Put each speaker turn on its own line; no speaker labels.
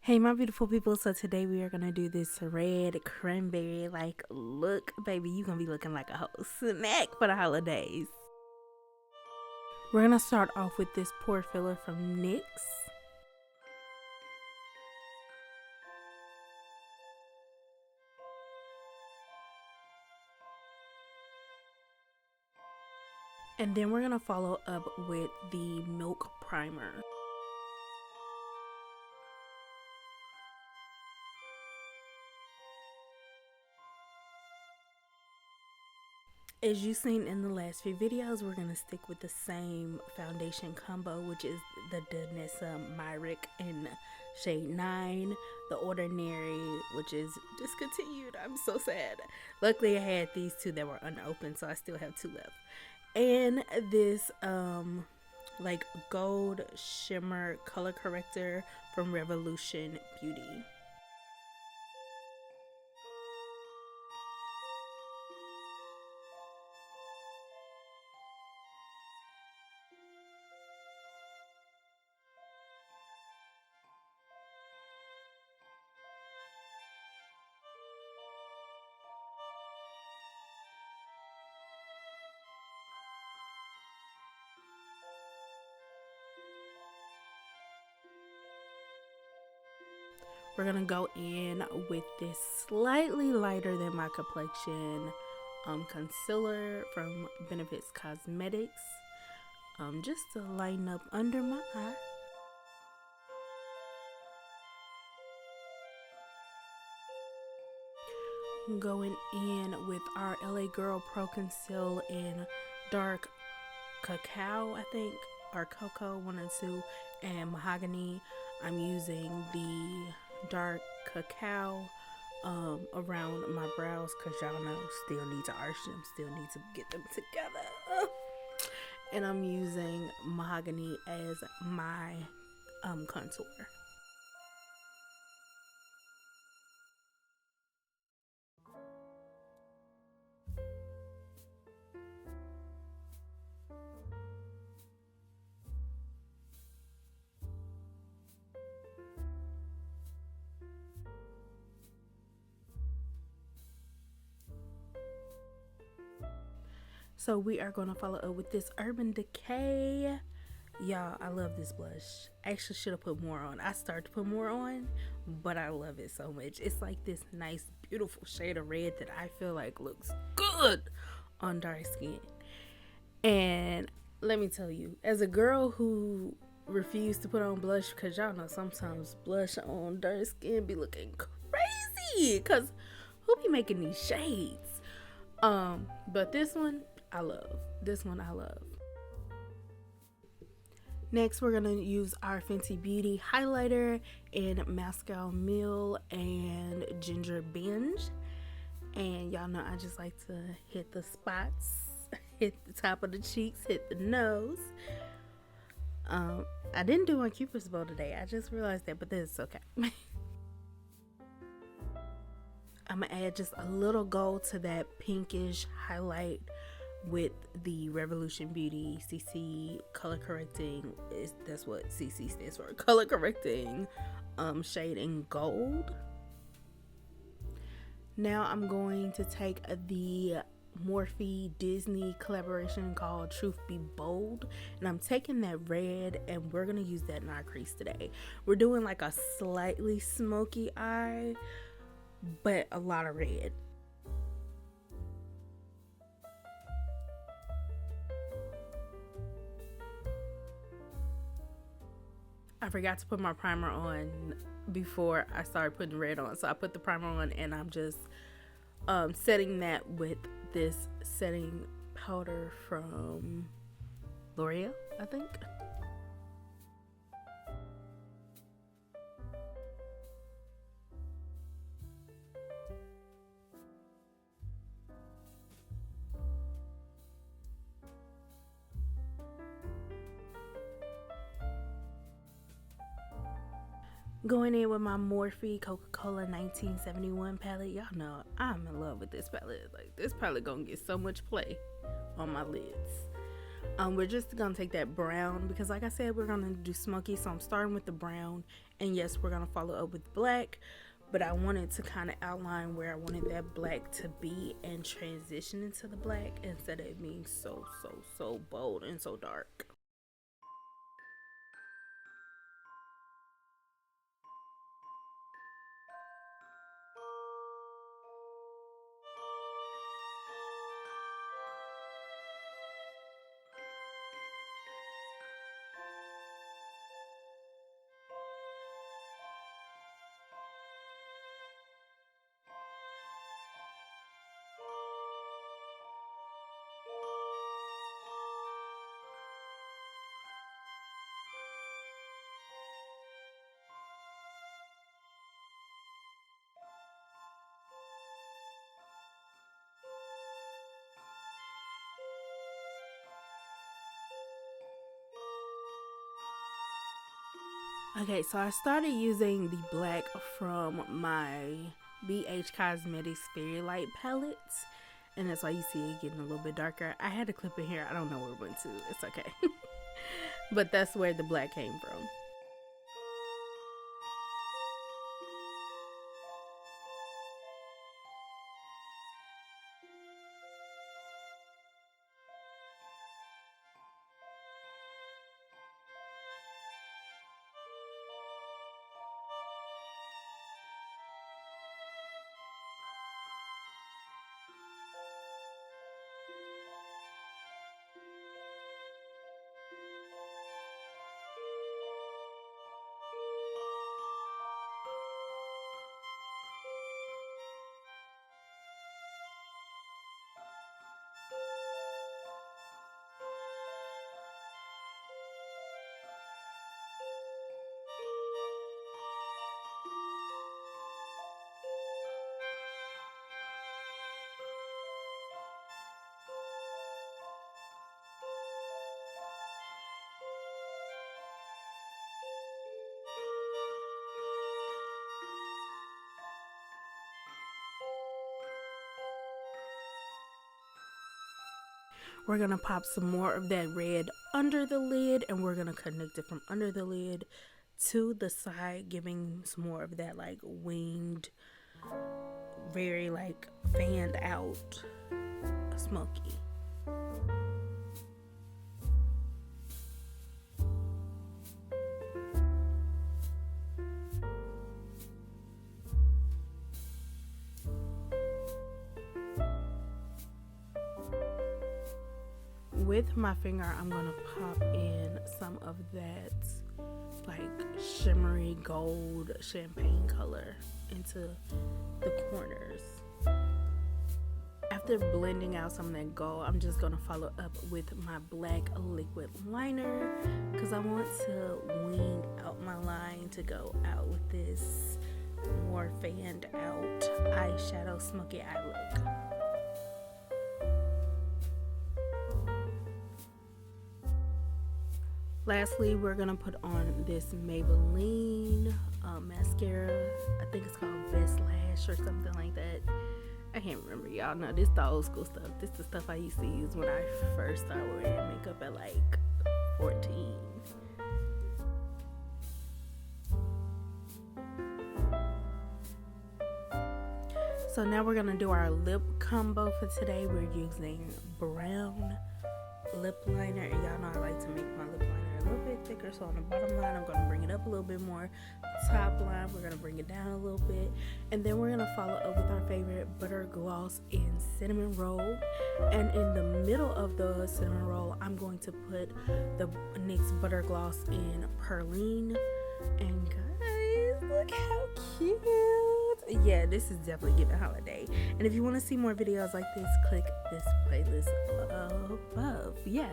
Hey my beautiful people, so today we are gonna do this red cranberry like look. Baby, you gonna be looking like a whole snack for the holidays. We're gonna start off with this pore filler from NYX. And then we're gonna follow up with the Milk Primer. As you've seen in the last few videos, we're going to stick with the same foundation combo, which is the Danessa Myrick in shade 9, the Ordinary, which is discontinued. I'm so sad. Luckily, I had these two that were unopened, so I still have two left. And this like gold shimmer color corrector from Revolution Beauty. We're gonna go in with this slightly lighter than my complexion concealer from Benefits Cosmetics, just to lighten up under my eye. Going in with our LA Girl Pro Conceal in dark cacao, I think, or cocoa, one or two, and mahogany. I'm using the dark cacao around my brows because y'all know still need to arch them, still need to get them together. And I'm using mahogany as my contour. So we are going to follow up with this Urban Decay. Y'all, I love this blush. I actually should have put more on. I started to put more on, but I love it so much. It's like this nice, beautiful shade of red that I feel like looks good on dark skin. And let me tell you, as a girl who refused to put on blush, because y'all know sometimes blush on dark skin be looking crazy, because who be making these shades? But this one I love. This one I love. Next, we're gonna use our Fenty Beauty highlighter in Moscow Mule and Ginger Binge. And y'all know I just like to hit the spots, hit the top of the cheeks, hit the nose. I didn't do my Cupid's bow today. I just realized that, but this is okay. I'm gonna add just a little gold to that pinkish highlight with the Revolution Beauty CC color correcting. That's what CC stands for, color correcting shade in gold. Now I'm going to take the Morphe Disney collaboration called Truth Be Bold, and I'm taking that red and we're gonna use that in our crease today. We're doing like a slightly smoky eye, but a lot of red. I forgot to put my primer on before I started putting red on, so I put the primer on and I'm just setting that with this setting powder from L'Oreal, I think. Going in with my Morphe Coca-Cola 1971 palette. Y'all know I'm in love with this palette. Like, this palette gonna get so much play on my lids. We're just gonna take that brown because, like I said, we're gonna do smoky. So I'm starting with the brown, and yes, we're gonna follow up with black. But I wanted to kind of outline where I wanted that black to be and transition into the black instead of it being so bold and so dark. Okay, so I started using the black from my BH Cosmetics Fairy Light palettes, and that's why you see it getting a little bit darker. I had to clip it here. I don't know where it went to. It's okay. But that's where the black came from. We're gonna pop some more of that red under the lid, and we're gonna connect it from under the lid to the side, giving some more of that like winged, very like fanned out smoky. With my finger, I'm gonna pop in some of that like shimmery gold champagne color into the corners. After blending out some of that gold, I'm just gonna follow up with my black liquid liner because I want to wing out my line to go out with this more fanned out eyeshadow smoky eye look. Lastly, we're gonna put on this Maybelline mascara. I think it's called Best Lash or something like that. I can't remember. Y'all know this the old school stuff. This the stuff I used to use when I first started wearing makeup at like 14. So now we're gonna do our lip combo for today. We're using brown lip liner, and y'all know I like to make my lip liner a little bit thicker, so on the bottom line I'm going to bring it up a little bit more. Top line we're going to bring it down a little bit, and then we're going to follow up with our favorite butter gloss in cinnamon roll. And in the middle of the cinnamon roll I'm going to put the NYX butter gloss in Perline. And guys, look how cute. Yeah, this is definitely giving holiday. And if you want to see more videos like this, click this playlist above. Yeah.